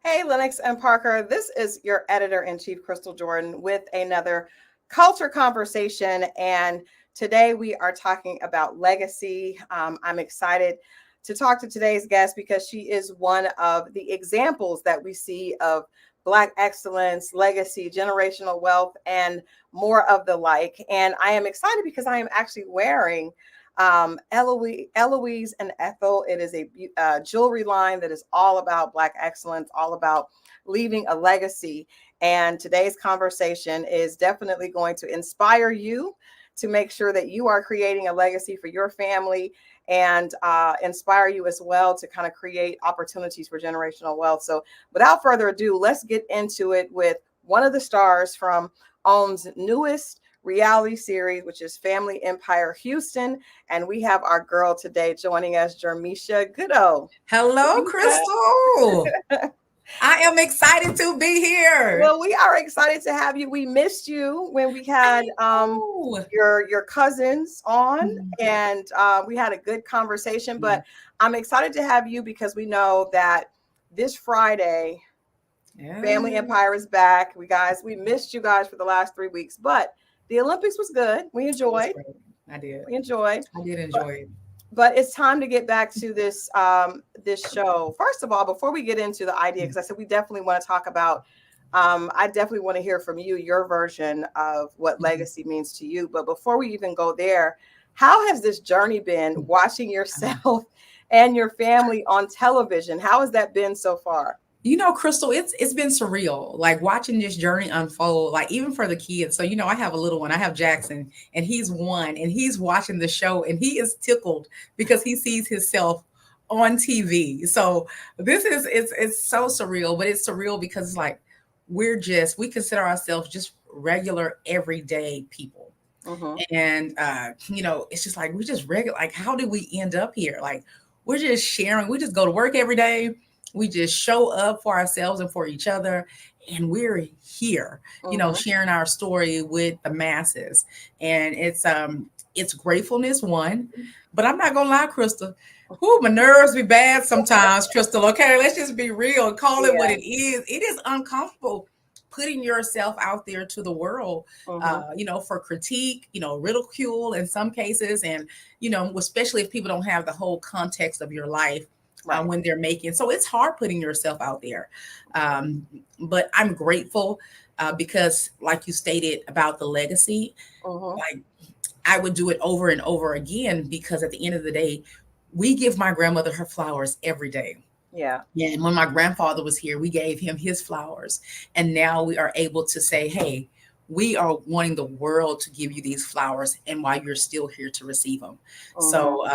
Hey, Lennox and Parker. This is your editor-in-chief, Christal Jordan, with another culture conversation. And today we are talking about legacy. I'm excited to talk to today's guest because she is one of the examples that we see of Black excellence, legacy, generational wealth, and more of the like. And I am excited because I am actually wearing Eloise and Ethel. It is a jewelry line that is all about Black excellence, all about leaving a legacy. And today's conversation is definitely going to inspire you to make sure that you are creating a legacy for your family and inspire you as well to kind of create opportunities for generational wealth. So without further ado, let's get into it with one of the stars from OWN's newest reality series, which is Family Empire Houston. And we have our girl today joining us, Jermeshia Goodo. Hello, Christal. I am excited to be here. Well, we are excited to have you. We missed you when we had your cousins on, and we had a good conversation. But I'm excited to have you because we know that this Friday, Family Empire is back. We missed you guys for the last 3 weeks, but the Olympics was good. We enjoyed. I did. We enjoyed. I did enjoy it. But it's time to get back to this show. First of all, before we get into the idea, because I said we definitely want to talk about, I definitely want to hear from you, your version of what legacy means to you. But before we even go there, how has this journey been watching yourself and your family on television? How has that been so far? You know, Christal, it's been surreal, like watching this journey unfold, like even for the kids. So, I have a little one. I have Jackson, and he's 1, and he's watching the show, and he is tickled because he sees himself on TV. So this is it's so surreal, but it's surreal because it's like we consider ourselves just regular, everyday people. And it's just like we're just regular. Like, how did we end up here? Like, we're just sharing. We just go to work every day. We just show up for ourselves and for each other, and we're here, sharing our story with the masses. And it's gratefulness, one, but I'm not gonna lie, Christal. My nerves be bad sometimes, Christal. Okay, let's just be real and call it what it is. It is uncomfortable putting yourself out there to the world, for critique, ridicule in some cases, and especially if people don't have the whole context of your life. When they're making. So it's hard putting yourself out there. But I'm grateful because, like you stated about the legacy, like I would do it over and over again, because at the end of the day, we give my grandmother her flowers every day. Yeah. And when my grandfather was here, we gave him his flowers. And now we are able to say, hey, we are wanting the world to give you these flowers, and while you're still here to receive them. So,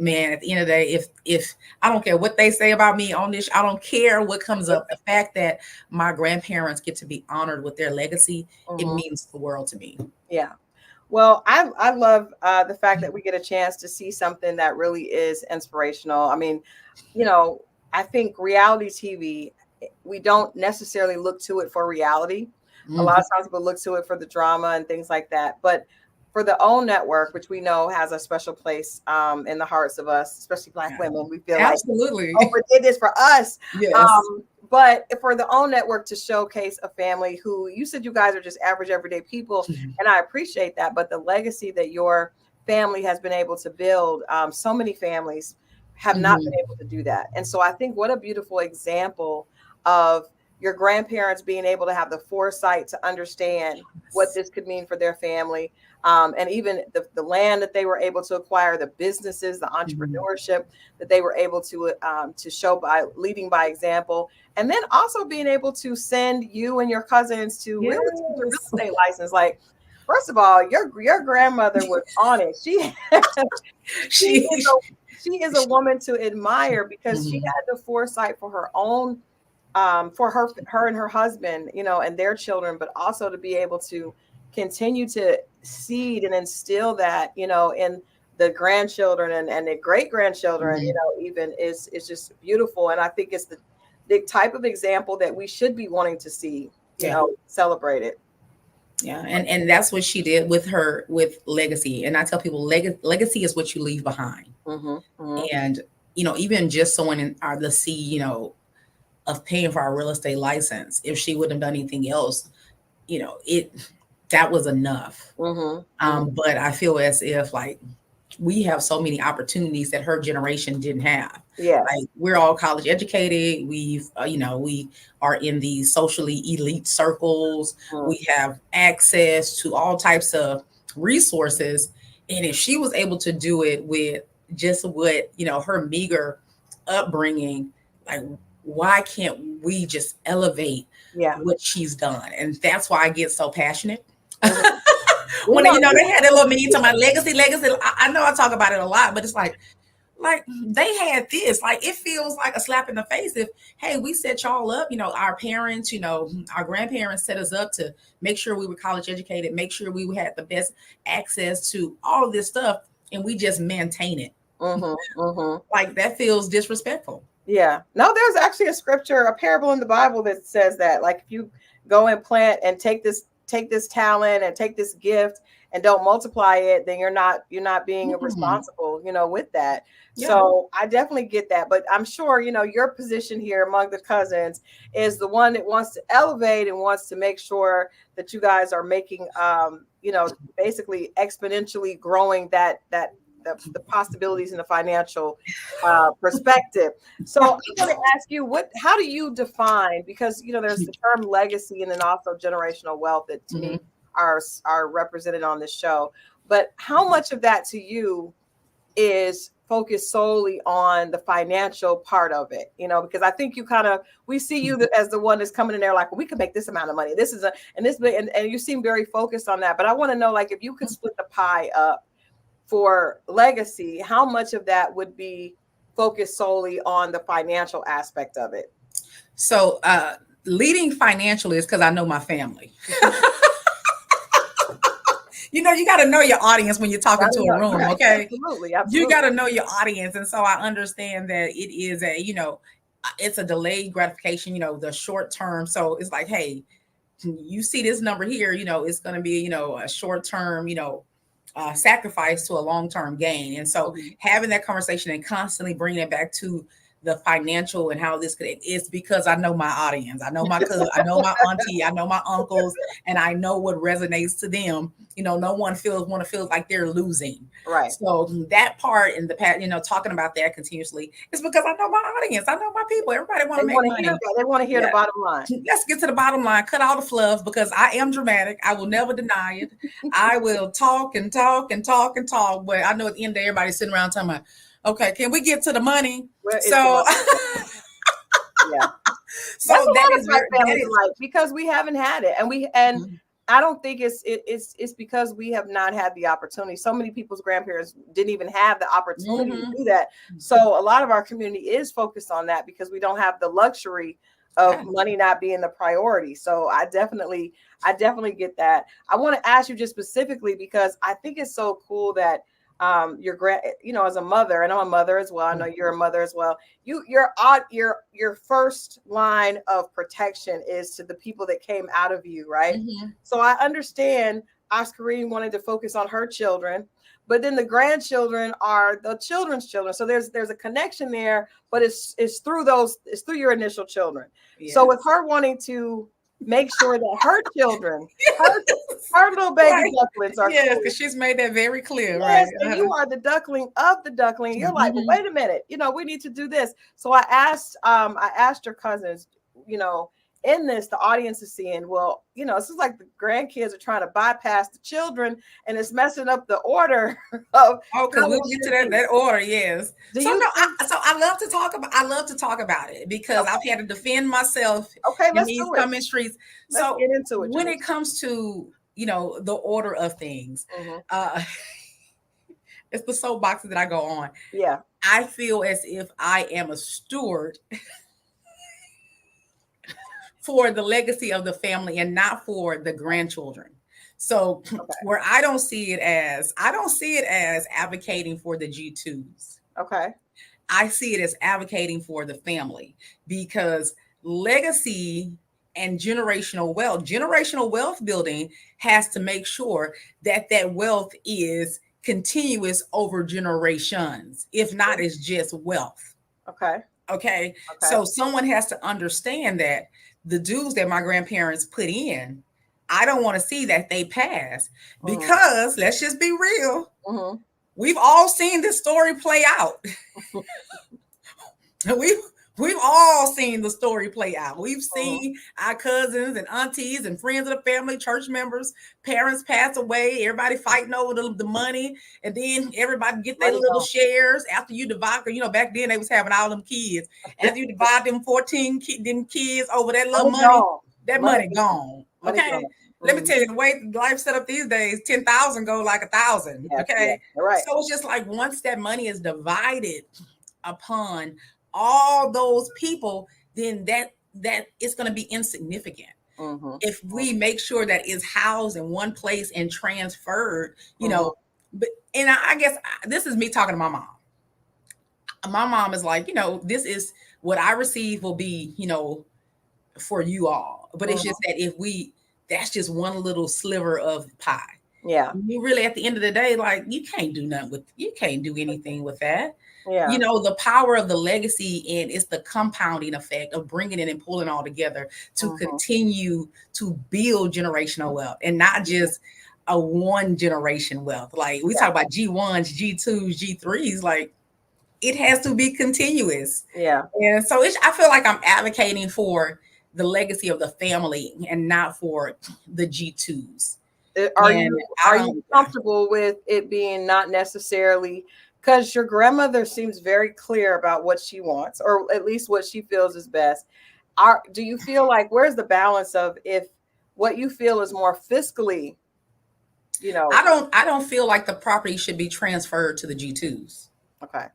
man, at the end of the day, if I don't care what they say about me on this, I don't care what comes up. The fact that my grandparents get to be honored with their legacy, it means the world to me. Yeah. Well, I love the fact that we get a chance to see something that really is inspirational. I mean, I think reality TV, we don't necessarily look to it for reality. A lot of times people look to it for the drama and things like that. But for the OWN network, which we know has a special place in the hearts of us, especially Black women, we feel absolutely like did this for us. Yes. But for the OWN network to showcase a family who, you said you guys are just average, everyday people, and I appreciate that. But the legacy that your family has been able to build, so many families have not been able to do that. And so I think what a beautiful example of your grandparents being able to have the foresight to understand what this could mean for their family. And even the land that they were able to acquire, the businesses, the entrepreneurship that they were able to show by leading by example, and then also being able to send you and your cousins to really get a real estate license. Like, first of all, your grandmother was on it. She is a woman to admire, because she had the foresight for her own, for her and her husband, and their children, but also to be able to continue to seed and instill that, in the grandchildren and the great grandchildren, even is just beautiful. And I think it's the type of example that we should be wanting to see, celebrated. Yeah, and that's what she did with legacy. And I tell people, legacy is what you leave behind. And even just sowing in the seed, of paying for our real estate license. If she wouldn't have done anything else, that was enough. But I feel as if like we have so many opportunities that her generation didn't have. Yes. Like we're all college educated. We've, we are in these socially elite circles. We have access to all types of resources. And if she was able to do it with just what, her meager upbringing, like, why can't we just elevate what she's done? And that's why I get so passionate. When they had that little meme to my legacy. I know I talk about it a lot, but it's like they had this. Like it feels like a slap in the face. If hey, we set y'all up, our parents, our grandparents set us up to make sure we were college educated, make sure we had the best access to all of this stuff, and we just maintain it. Like that feels disrespectful. Yeah. No, there's actually a scripture, a parable in the Bible that says that, like, if you go and plant and take this talent and take this gift and don't multiply it, then you're not being responsible, with that. Yeah. So I definitely get that. But I'm sure, your position here among the cousins is the one that wants to elevate and wants to make sure that you guys are making, basically exponentially growing that the possibilities in the financial perspective. So I want to ask you, how do you define, because there's the term legacy and then also generational wealth that to me are represented on this show, but how much of that to you is focused solely on the financial part of it? Because I think we see you as the one that's coming in there like, well, we could make this amount of money, this is and you seem very focused on that. But I want to know, like, if you could split the pie up for legacy, how much of that would be focused solely on the financial aspect of it? So leading financially is because I know my family. You got to know your audience when you're talking to a room, right? Okay? Absolutely. You got to know your audience. And so I understand that it is it's a delayed gratification, the short term. So it's like, hey, you see this number here, it's going to be, a short term, sacrifice to a long-term gain. And so having that conversation and constantly bringing it back to the financial and how this could, it's because I know my audience. I know my cousin, I know my auntie, I know my uncles, and I know what resonates to them. No one want to feel like they're losing. Right. So that part in the past, talking about that continuously is because I know my audience. I know my people. Everybody want to make money. They want to hear the bottom line. Let's get to the bottom line. Cut all the fluff, because I am dramatic. I will never deny it. I will talk and talk and talk and talk. But I know at the end of the day, everybody's sitting around talking about, okay, can we get to the money? So, yeah. So that is like, because we haven't had it, and I don't think it's because we have not had the opportunity. So many people's grandparents didn't even have the opportunity to do that. So a lot of our community is focused on that because we don't have the luxury of money not being the priority. So I definitely get that. I want to ask you just specifically because I think it's so cool that as a mother, and I'm a mother as well. I know you're a mother as well. Your first line of protection is to the people that came out of you, right? So I understand Oscarine wanted to focus on her children, but then the grandchildren are the children's children. So there's a connection there, but it's through your initial children. Yes. So with her wanting to make sure that her children, her little baby ducklings are cool. Because she's made that very clear, yes, right? And you are the duckling of the duckling. You're like, well, wait a minute, we need to do this. So I asked your cousins, in this, the audience is seeing, well, this is like the grandkids are trying to bypass the children, and it's messing up the order of. Because we'll get to that order, yes. I love to talk about it because I've had to defend myself in these coming streets. Let's get into it. When it comes to the order of things, it's the soapboxes that I go on. Yeah, I feel as if I am a steward for the legacy of the family and not for the grandchildren. So where I don't see it as advocating for the G2s. Okay. I see it as advocating for the family, because legacy and generational wealth building has to make sure that wealth is continuous over generations. If not, it's just wealth. Okay. Okay. Okay. So someone has to understand that the dues that my grandparents put in, I don't want to see that they pass, because let's just be real. Mm-hmm. We've all seen this story play out. We've all seen the story play out. We've seen our cousins and aunties and friends of the family, church members, parents pass away, everybody fighting over the money, and then everybody get their little shares after you divide. You know, back then they was having all them kids. After you divide them 14 kids over that little money, that money gone. Okay. Let me tell you, the way life set up these days, 10,000 go like 1,000. Okay. Right. So it's just like once that money is divided upon all those people, then that it's going to be insignificant. If we make sure that it's housed in one place and transferred, you know. But and I guess this is me talking to my mom. My mom is like, you know, this is what I receive will be, you know, for you all. But it's just that that's just one little sliver of pie. Yeah. You really, at the end of the day, like, you can't do anything with that. Yeah. You know, the power of the legacy, and it's the compounding effect of bringing it and pulling all together to continue to build generational wealth, and not just a one generation wealth. Like we talk about G1s, G2s, G3s, like it has to be continuous. Yeah. And so I feel like I'm advocating for the legacy of the family and not for the G2s. Are you comfortable with it being not necessarily, because your grandmother seems very clear about what she wants, or at least what she feels is best. Do you feel like, where's the balance of, if what you feel is more fiscally, you know? I don't feel like the property should be transferred to the G2s. Okay.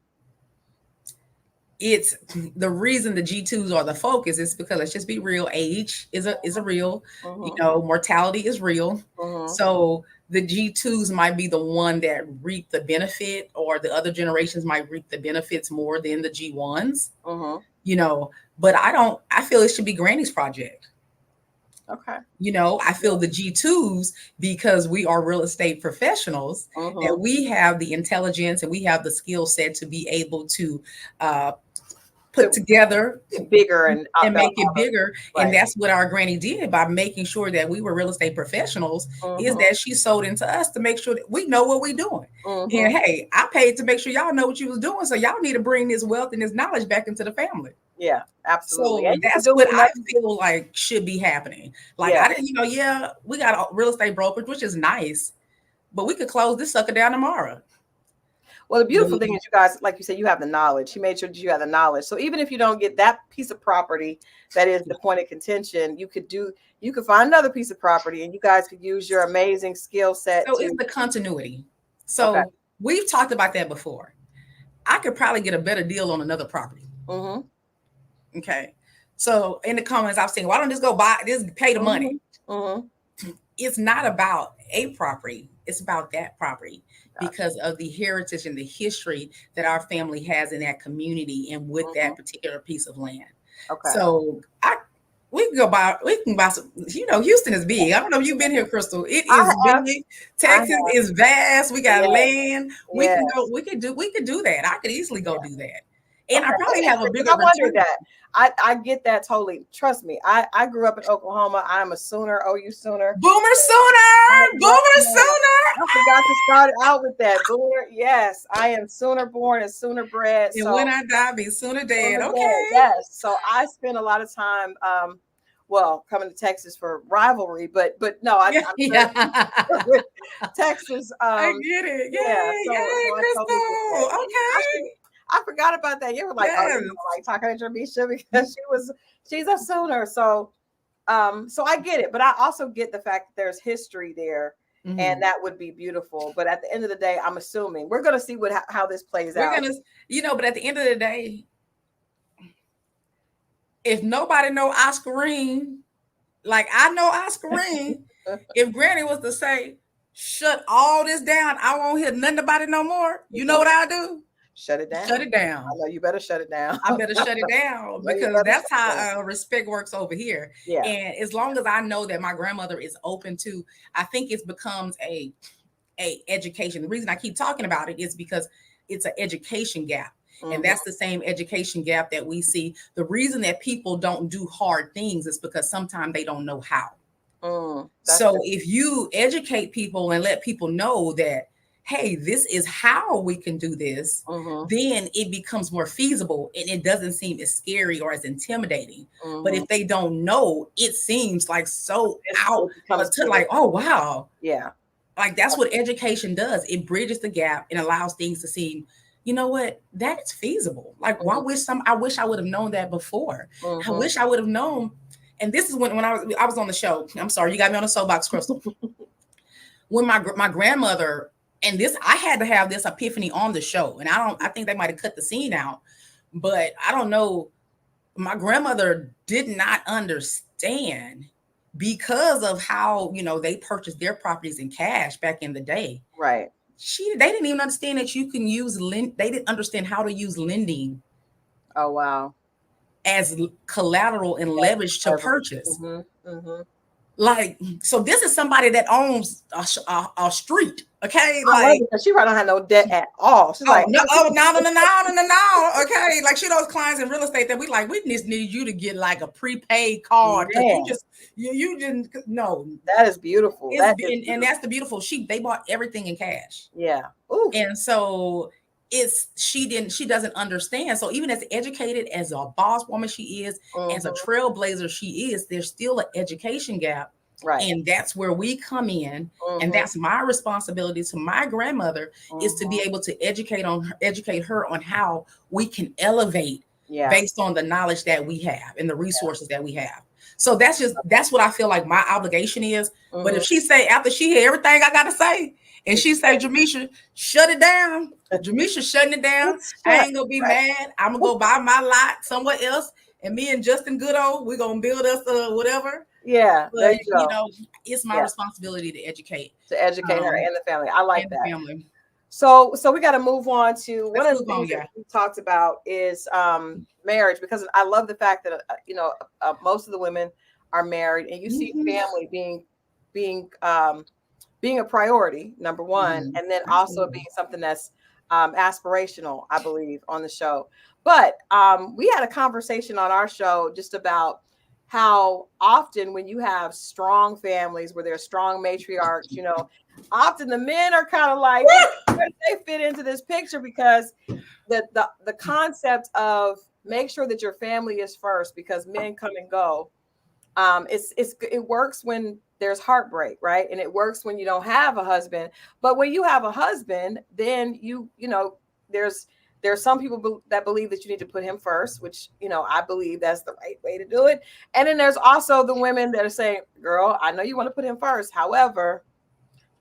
It's the reason the G2s are the focus is because, let's just be real, age is a real, you know, mortality is real. So the G2s might be the one that reap the benefit, or the other generations might reap the benefits more than the G1s. You know, but I feel it should be Granny's project. Okay. You know, I feel the G2s, because we are real estate professionals, that we have the intelligence and we have the skill set to be able to put together bigger and make it bigger. Right. And that's what our granny did by making sure that we were real estate professionals, is that she sold into us to make sure that we know what we're doing. And hey, I paid to make sure y'all know what you was doing. So y'all need to bring this wealth and this knowledge back into the family. Yeah, absolutely. So that's what I feel like should be happening. Like, I didn't, you know, we got a real estate brokerage, which is nice, but we could close this sucker down tomorrow. Well, the beautiful thing is, you guys, like you said, you have the knowledge. She made sure that you have the knowledge. So even if you don't get that piece of property that is the point of contention, you could find another piece of property, and you guys could use your amazing skill set. So it's the continuity. So we've talked about that before. I could probably get a better deal on another property. Okay. So in the comments, I've seen, why don't just go buy this, pay the money? It's not about a property. It's about that property, because of the heritage and the history that our family has in that community and with that particular piece of land. Okay. So we can buy some, you know, Houston is big. I don't know if you've been here, Christal. It is big. Texas is vast. We got land. We could do that. I could easily go do that. And I probably have a bigger return. I wonder that. I get that totally. Trust me. I grew up in Oklahoma. I'm a Sooner. OU Sooner. Boomer Sooner. Boomer Sooner. I forgot to start out with that. Boomer. Yes, I am Sooner born and Sooner bred. And when I die, be Sooner dead. Okay. Yes. So I spend a lot of time, coming to Texas for rivalry, but no, I'm with Texas. I get it. Christal. Okay. I forgot about that. You were like, like talking to Jermeshia, because she's a Sooner. So I get it, but I also get the fact that there's history there, and that would be beautiful. But at the end of the day, I'm assuming we're going to see how this plays out. But at the end of the day, if nobody know Oscarine, like I know Oscarine, if Granny was to say, shut all this down, I won't hear nothing about it no more, you know what I'll do? Shut it down. Shut it down. I know you better shut it down. I better shut it down, because that's how respect works over here. Yeah. And as long as I know that my grandmother is open to, I think it becomes a education. The reason I keep talking about it is because it's an education gap. And that's the same education gap that we see. The reason that people don't do hard things is because sometimes they don't know how. So if you educate people and let people know that, hey, this is how we can do this, then it becomes more feasible and it doesn't seem as scary or as intimidating. But if they don't know, it seems like so out to like, oh, wow. Yeah. Like that's what education does. It bridges the gap and allows things to seem, you know what, that's feasible. Like, I wish I would have known that before. I wish I would have known. And this is when I was on the show. I'm sorry, you got me on a soapbox, Christal. When my grandmother, and this, I had to have this epiphany on the show. And I think they might have cut the scene out, but I don't know. My grandmother did not understand because of how, they purchased their properties in cash back in the day. Right. They didn't even understand that you can use they didn't understand how to use lending. Oh, wow. As collateral and leverage to purchase. Like, so this is somebody that owns a street. Okay. Like, she probably don't have no debt at all. She's like, no. Okay. Like, she knows clients in real estate that we just need you to get like a prepaid card. You didn't know. That is beautiful. And that's the beautiful. They bought everything in cash. Yeah. Ooh. And so she doesn't understand. So even as educated as a boss woman she is, as a trailblazer she is, there's still an education gap. Right. And that's where we come in. And that's my responsibility to my grandmother is to be able to educate her on how we can elevate based on the knowledge that we have and the resources that we have. So that's what I feel like my obligation is. But if she say, after she hear everything I got to say, and she say, Jermeshia, shut it down. Jermeshia shutting it down. I ain't gonna be mad. I'm gonna go buy my lot somewhere else. And me and Justin Goodo, we're gonna build us whatever. Yeah. But, there you go. It's my responsibility to educate. To educate her and the family. I like that. Family. So we got to move on to one of the things that we talked about is marriage, because I love the fact that most of the women are married, and you see family being a priority, number one, and then also being something that's aspirational, I believe, on the show. But we had a conversation on our show just about how often when you have strong families where there's strong matriarchs, often the men are kind of like, where do they fit into this picture? Because the concept of make sure that your family is first, because men come and go. It works when there's heartbreak, right? And it works when you don't have a husband. But when you have a husband, then there's some people that believe that you need to put him first, which, I believe that's the right way to do it. And then there's also the women that are saying, girl, I know you want to put him first. However,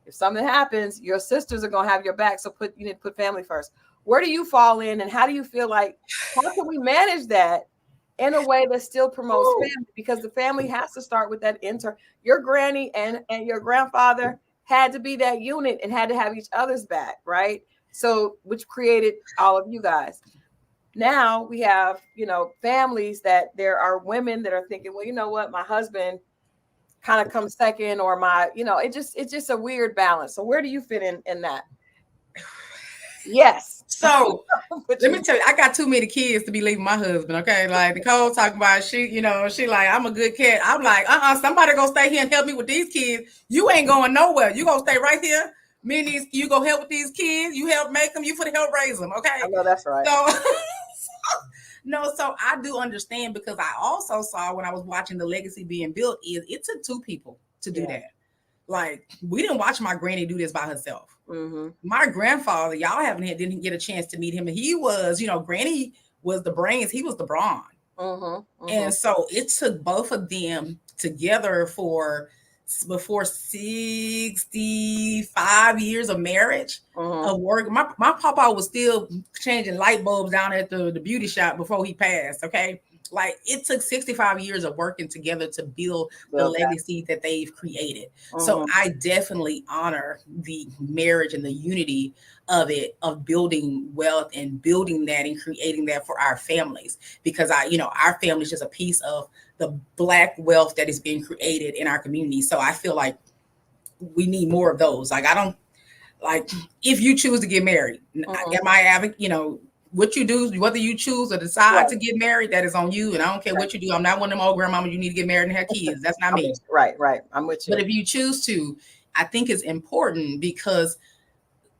if something happens, your sisters are going to have your back. So you need to put family first. Where do you fall in? And how do you feel like, how can we manage that in a way that still promotes family? Because the family has to start with that your granny and your grandfather had to be that unit and had to have each other's back, right? So, which created all of you guys. Now we have, families that there are women that are thinking, well, you know what, my husband kind of comes second, or it's just a weird balance. So where do you fit in that? Yes. So let me tell you, I got too many kids to be leaving my husband. Okay. Like Nicole talking about, she like, I'm a good cat. I'm like, somebody gonna stay here and help me with these kids. You ain't going nowhere. You gonna stay right here. Me and you go help with these kids. You help make them. You for the help raise them. Okay. I know that's right. So I do understand, because I also saw when I was watching the legacy being built, it took two people to do that. Like, we didn't watch my granny do this by herself. My grandfather, y'all didn't get a chance to meet him. And he was, granny was the brains. He was the brawn. And so it took both of them together before 65 years of marriage of work. My papa was still changing light bulbs down at the beauty shop before he passed. Okay. Like, it took 65 years of working together to build the legacy that they've created. So I definitely honor the marriage and the unity of it, of building wealth and building that and creating that for our families, because our family is just a piece of the Black wealth that is being created in our community. So I feel like we need more of those. Like, I don't, like, if you choose to get married, am I having, what you do, whether you choose or decide Right. to get married, that is on you. And I don't care what you do. I'm not one of them old grandmamas you need to get married and have kids. That's not me. Right. I'm with you. But if you choose to, I think it's important because,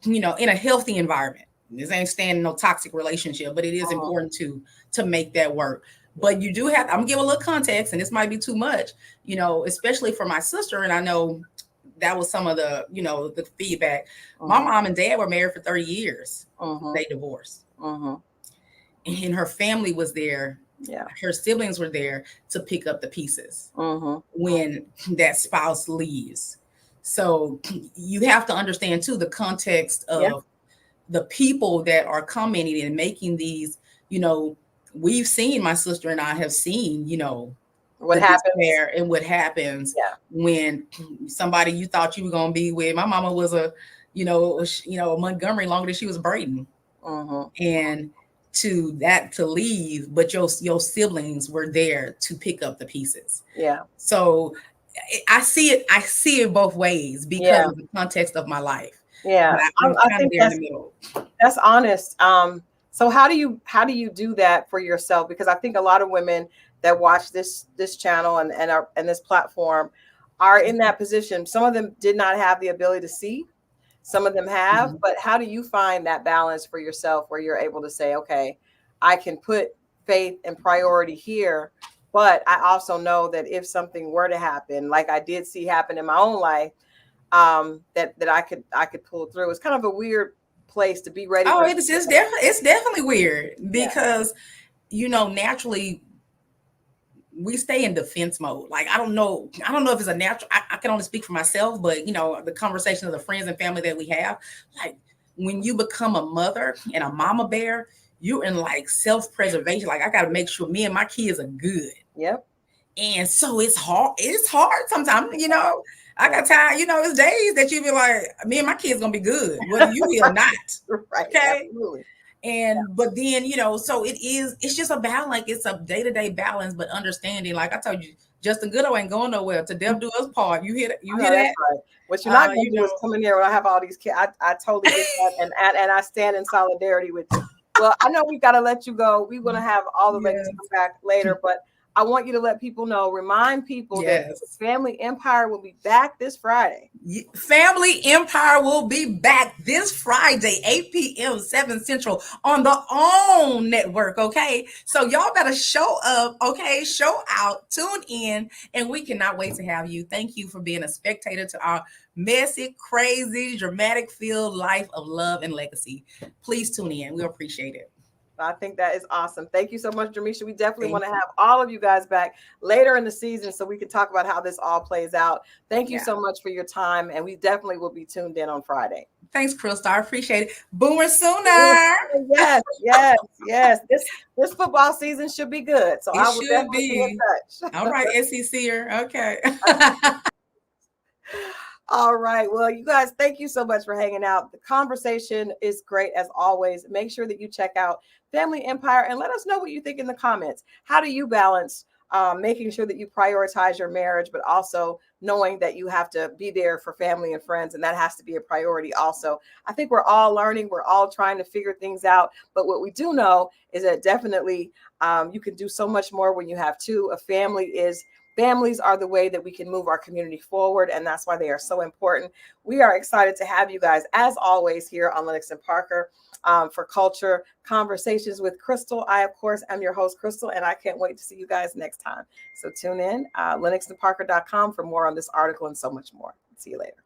in a healthy environment, this ain't staying in no toxic relationship, but it is important to make that work. But you do have, I'm gonna give a little context, and this might be too much, especially for my sister. And I know that was some of the, the feedback. My mom and dad were married for 30 years. They divorced. And her family was there. Yeah. Her siblings were there to pick up the pieces when that spouse leaves. So you have to understand too the context of the people that are commenting and making these, we've seen, my sister and I have seen, what happens and what happens when somebody you thought you were going to be with. My mama was a Montgomery longer than she was Braden. And to leave, but your siblings were there to pick up the pieces. Yeah. So I see it both ways because of the context of my life. Yeah. I'm I kind think of there in the middle. That's honest. So how do you do that for yourself? Because I think a lot of women that watch this channel and this platform are in that position. Some of them did not have the ability to see. Some of them have, but how do you find that balance for yourself where you're able to say, okay, I can put faith and priority here, but I also know that if something were to happen, like I did see happen in my own life, that I could pull through. It's kind of a weird place to be ready. Oh, it's definitely weird because naturally we stay in defense mode. Like, I don't know if it's a natural, I can only speak for myself, but the conversation of the friends and family that we have, like when you become a mother and a mama bear, you're in like self-preservation. Like, I got to make sure me and my kids are good. Yep. And so it's hard sometimes, I got time, it's days that you be like, me and my kids gonna be good, whether you be or not. Right. Okay. Absolutely. But then, so it's just a balance. Like, it's a day-to-day balance, but understanding, like I told you, Justin Goodall ain't going nowhere. To death do us part. You hear that? Right. What you're not going to do is come in here when I have all these kids. I totally get that, and I stand in solidarity with you. Well, I know we got to let you go. We're going to have all the ladies come back later, but I want you to let people know, remind people that Family Empire will be back this Friday. Family Empire will be back this Friday, 8 p.m., 7 Central on the OWN network, okay? So y'all better show up, okay? Show out, tune in, and we cannot wait to have you. Thank you for being a spectator to our messy, crazy, dramatic-filled life of love and legacy. Please tune in. We appreciate it. I think that is awesome. Thank you so much, Jermeshia. We definitely want to have all of you guys back later in the season so we can talk about how this all plays out. Thank you so much for your time, and we definitely will be tuned in on Friday. Thanks, Christal. I appreciate it. Boomer Sooner. Yes. This football season should be good. So I will definitely be in touch. All right, SECer. Okay. All right. Well, you guys, thank you so much for hanging out. The conversation is great as always. Make sure that you check out Family Empire and let us know what you think in the comments. How do you balance making sure that you prioritize your marriage, but also knowing that you have to be there for family and friends, and that has to be a priority also. I think we're all learning. We're all trying to figure things out. But what we do know is that definitely you can do so much more when you have two. Families are the way that we can move our community forward, and that's why they are so important. We are excited to have you guys, as always, here on Lennox and Parker for Culture Conversations with Christal. I, of course, am your host, Christal, and I can't wait to see you guys next time. So tune in, lennoxandparker.com for more on this article and so much more. See you later.